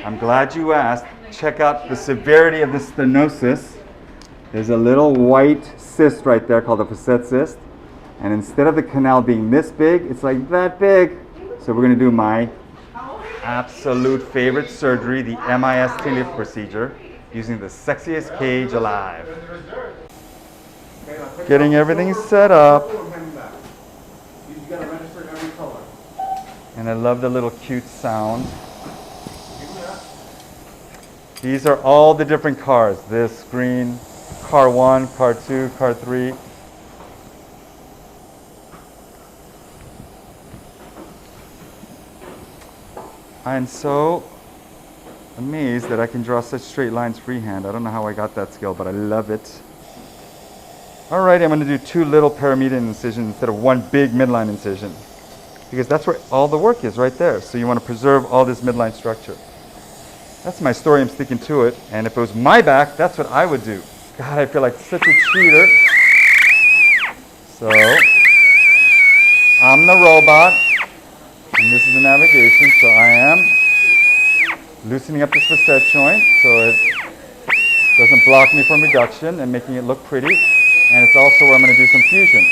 I'm glad you asked. Check out the severity of the stenosis. There's a little white cyst right there called a facet cyst. And instead of the canal being this big, it's like that big. So we're going to do my absolute favorite surgery, the MIS TLIF procedure, using the sexiest cage alive. Getting everything set up. And I love the little cute sound. These are all the different cars. This green, car 1, car 2, car 3. I'm so amazed that I can draw such straight lines freehand. I don't know how I got that skill, but I love it. Alright, I'm going to do 2 little paramedian incisions instead of 1 big midline incision. Because that's where all the work is, right there. So you want to preserve all this midline structure. That's my story, I'm sticking to it. And if it was my back, that's what I would do. God, I feel like such a cheater. So, I'm the robot. And this is the navigation, so I am loosening up this facet joint so it doesn't block me from reduction and making it look pretty. And it's also where I'm going to do some fusion.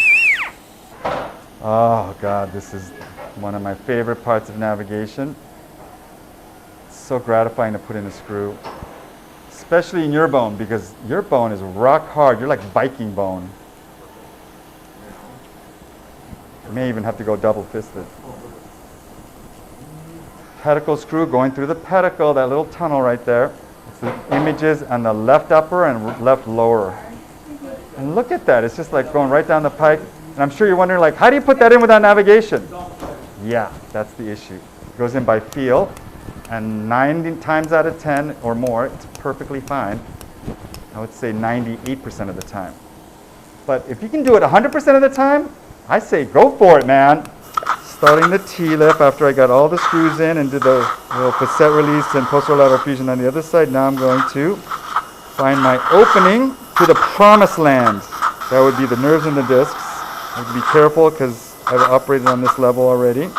Oh God, this is one of my favorite parts of navigation. It's so gratifying to put in a screw, especially in your bone, because your bone is rock hard. You're like Viking bone. You may even have to go double fisted. Pedicle screw going through the pedicle, that little tunnel right there. It's the images on the left upper and left lower. And look at that, it's just like going right down the pike. And I'm sure you're wondering, like, how do you put that in without navigation? Yeah, that's the issue. It goes in by feel, and 9 times out of 10 or more, it's perfectly fine. I would say 98% of the time. But if you can do it 100% of the time, I say go for it, man. Starting the TLIF after I got all the screws in and did the little facet release and posterolateral fusion on the other side. Now I'm going to find my opening to the promised land. That would be the nerves and the discs. I have to be careful because I've operated on this level already.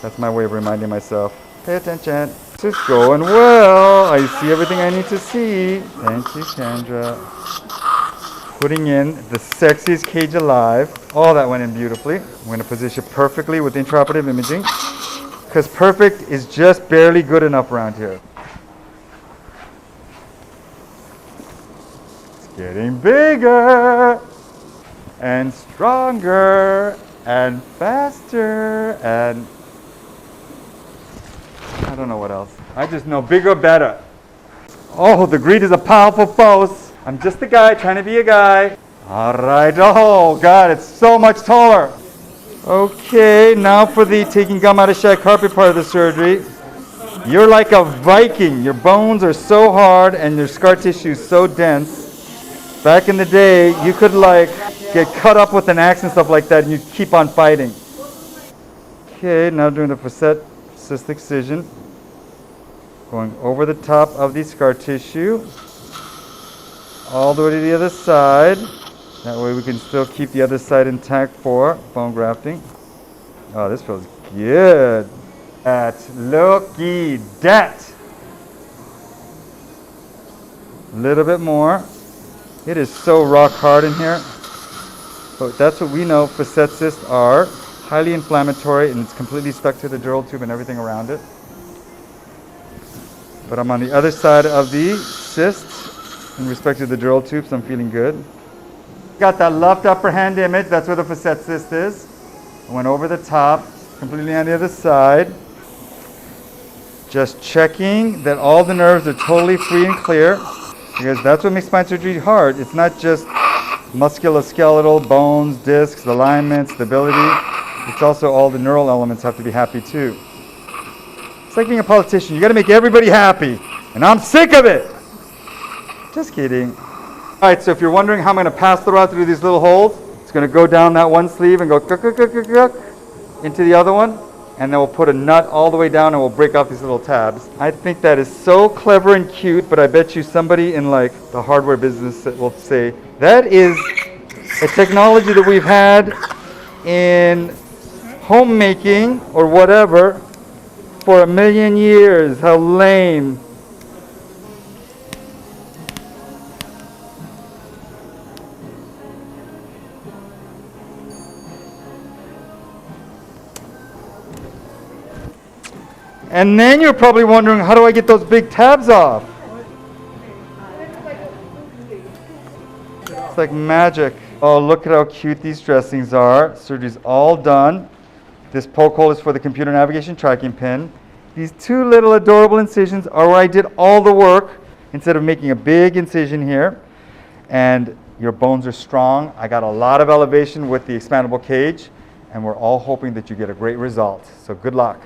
That's my way of reminding myself. Pay attention. This is going well. I see everything I need to see. Thank you, Kendra. Putting in the sexiest cage alive. All that went in beautifully. I'm going to position perfectly with intraoperative imaging, because perfect is just barely good enough around here. It's getting bigger and stronger and faster and I don't know what else. I just know bigger, better. Oh, the greed is a powerful force. I'm just a guy trying to be a guy. All right. Oh, God, it's so much taller. Okay, now for the taking gum out of shag carpet part of the surgery. You're like a Viking. Your bones are so hard and your scar tissue is so dense. Back in the day, you could like get cut up with an axe and stuff like that and you keep on fighting. Okay, now doing the facet cyst excision. Going over the top of the scar tissue. All the way to the other side. That way we can still keep the other side intact for bone grafting. Oh, this feels good. Looky that. A little bit more. It is so rock hard in here. But that's what we know facet cysts are. Highly inflammatory and it's completely stuck to the dural tube and everything around it. But I'm on the other side of the cyst in respect to the dural tube, so I'm feeling good. Got that left upper hand image, that's where the facet cyst is. I went over the top, completely on the other side. Just checking that all the nerves are totally free and clear, because that's what makes spine surgery hard. It's not just musculoskeletal, bones, discs, alignment, stability. It's also all the neural elements have to be happy too. It's like being a politician. You got to make everybody happy, and I'm sick of it. Just kidding. All right, so if you're wondering how I'm going to pass the rod through these little holes, it's going to go down that one sleeve and go into the other one, and then we'll put a nut all the way down and we'll break off these little tabs. I think that is so clever and cute, but I bet you somebody in like the hardware business will say, that is a technology that we've had in homemaking or whatever for 1,000,000 years. How lame. And then you're probably wondering, how do I get those big tabs off? It's like magic. Oh, look at how cute these dressings are. Surgery's all done. This poke hole is for the computer navigation tracking pin. These two little adorable incisions are where I did all the work instead of making a big incision here. And your bones are strong. I got a lot of elevation with the expandable cage, and we're all hoping that you get a great result. So good luck.